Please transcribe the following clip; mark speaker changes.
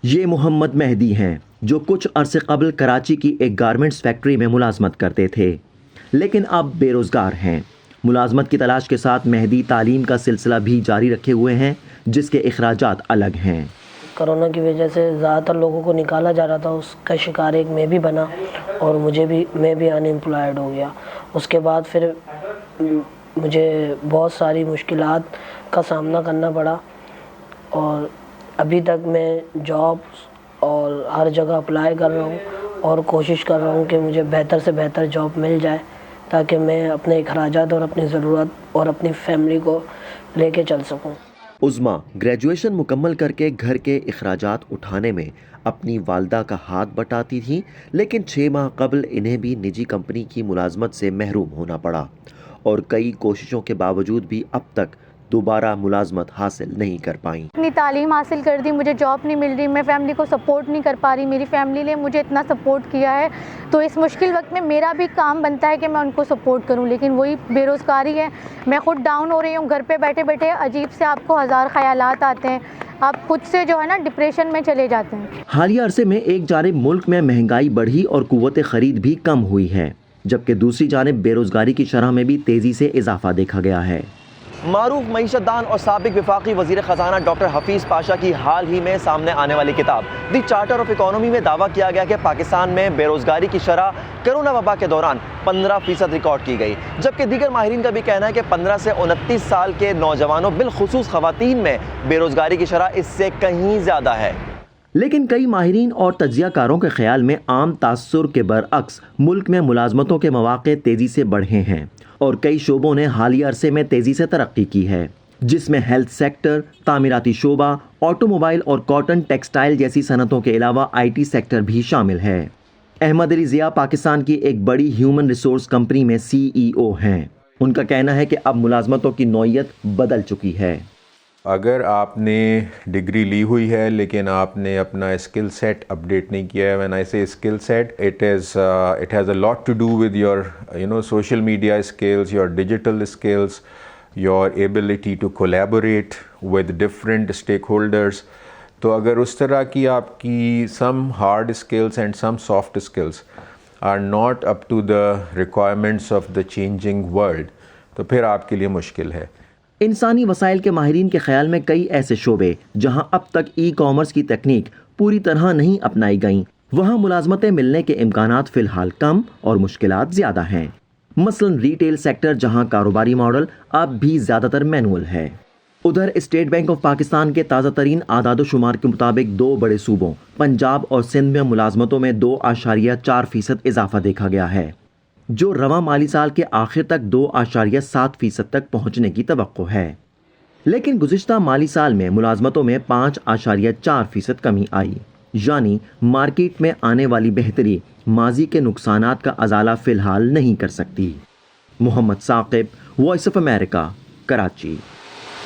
Speaker 1: یہ محمد مہدی ہیں جو کچھ عرصے قبل کراچی کی ایک گارمنٹس فیکٹری میں ملازمت کرتے تھے، لیکن اب بے روزگار ہیں۔ ملازمت کی تلاش کے ساتھ مہدی تعلیم کا سلسلہ بھی جاری رکھے ہوئے ہیں، جس کے اخراجات الگ ہیں۔
Speaker 2: کرونا کی وجہ سے زیادہ تر لوگوں کو نکالا جا رہا تھا، اس کا شکار ایک میں بھی بنا اور میں بھی ان امپلائڈ ہو گیا۔ اس کے بعد پھر مجھے بہت ساری مشکلات کا سامنا کرنا پڑا اور ابھی تک میں جاب اور ہر جگہ اپلائی کر رہا ہوں اور کوشش کر رہا ہوں کہ مجھے بہتر سے بہتر جاب مل جائے تاکہ میں اپنے اخراجات اور اپنی ضرورت اور اپنی فیملی کو لے کے چل سکوں۔
Speaker 1: عظمیٰ گریجویشن مکمل کر کے گھر کے اخراجات اٹھانے میں اپنی والدہ کا ہاتھ بٹاتی تھیں، لیکن 6 ماہ قبل انہیں بھی نجی کمپنی کی ملازمت سے محروم ہونا پڑا اور کئی کوششوں کے باوجود بھی اب تک دوبارہ ملازمت حاصل نہیں کر پائیں۔
Speaker 3: اتنی تعلیم حاصل کر دی، مجھے جاب نہیں مل رہی، میں فیملی کو سپورٹ نہیں کر پا رہی، میری فیملی نے مجھے اتنا سپورٹ کیا ہے، تو اس مشکل وقت میں میرا بھی کام بنتا ہے کہ میں ان کو سپورٹ کروں، لیکن وہی بے روزگاری ہے۔ میں خود ڈاؤن ہو رہی ہوں، گھر پہ بیٹھے بیٹھے عجیب سے آپ کو ہزار خیالات آتے ہیں، آپ خود سے جو ہے نا ڈپریشن میں چلے جاتے ہیں۔
Speaker 1: حالیہ عرصے میں ایک جانب ملک میں مہنگائی بڑھی اور قوت خرید بھی کم ہوئی ہے، جبکہ دوسری جانب بے روزگاری کی شرح میں بھی تیزی سے اضافہ دیکھا گیا ہے۔ معروف معیشت دان اور سابق وفاقی وزیر خزانہ ڈاکٹر حفیظ پاشا کی حال ہی میں سامنے آنے والی کتاب دی چارٹر آف اکانومی میں دعویٰ کیا گیا کہ پاکستان میں بے روزگاری کی شرح کرونا وبا کے دوران 15% ریکارڈ کی گئی، جبکہ دیگر ماہرین کا بھی کہنا ہے کہ 15 سے 29 سال کے نوجوانوں بالخصوص خواتین میں بے روزگاری کی شرح اس سے کہیں زیادہ ہے۔ لیکن کئی ماہرین اور تجزیہ کاروں کے خیال میں عام تاثر کے برعکس ملک میں ملازمتوں کے مواقع تیزی سے بڑھے ہیں اور کئی شعبوں نے حالیہ عرصے میں تیزی سے ترقی کی ہے، جس میں ہیلتھ سیکٹر، تعمیراتی شعبہ، آٹو موبائل اور کاٹن ٹیکسٹائل جیسی صنعتوں کے علاوہ IT سیکٹر بھی شامل ہے۔ احمد علی ضیاء پاکستان کی ایک بڑی ہیومن ریسورس کمپنی میں CEO ہیں۔ ان کا کہنا ہے کہ اب ملازمتوں کی نوعیت بدل چکی ہے۔
Speaker 4: اگر آپ نے ڈگری لی ہوئی ہے لیکن آپ نے اپنا اسکل سیٹ اپڈیٹ نہیں کیا ہے، when I say skill set, it has a lot to do with your social media skills, your digital skills, your ability to collaborate with different stakeholders. تو اگر اس طرح کی آپ کی some hard skills and some soft skills are not up to the requirements of the changing world تو پھر آپ کے لیے مشکل ہے۔
Speaker 1: انسانی وسائل کے ماہرین کے خیال میں کئی ایسے شعبے جہاں اب تک کامرس کی تکنیک پوری طرح نہیں اپنائی گئیں، وہاں ملازمتیں ملنے کے امکانات فی الحال کم اور مشکلات زیادہ ہیں۔ مثلاً ریٹیل سیکٹر، جہاں کاروباری ماڈل اب بھی زیادہ تر مینول ہے۔ ادھر اسٹیٹ بینک آف پاکستان کے تازہ ترین اعداد و شمار کے مطابق 2 بڑے صوبوں پنجاب اور سندھ میں ملازمتوں میں 2.4% اضافہ دیکھا گیا ہے، جو رواں مالی سال کے آخر تک 2.7% تک پہنچنے کی توقع ہے۔ لیکن گزشتہ مالی سال میں ملازمتوں میں 5.4% کمی آئی، یعنی مارکیٹ میں آنے والی بہتری ماضی کے نقصانات کا ازالہ فی الحال نہیں کر سکتی۔ Muhammad Saqib, voice of America, Karachi.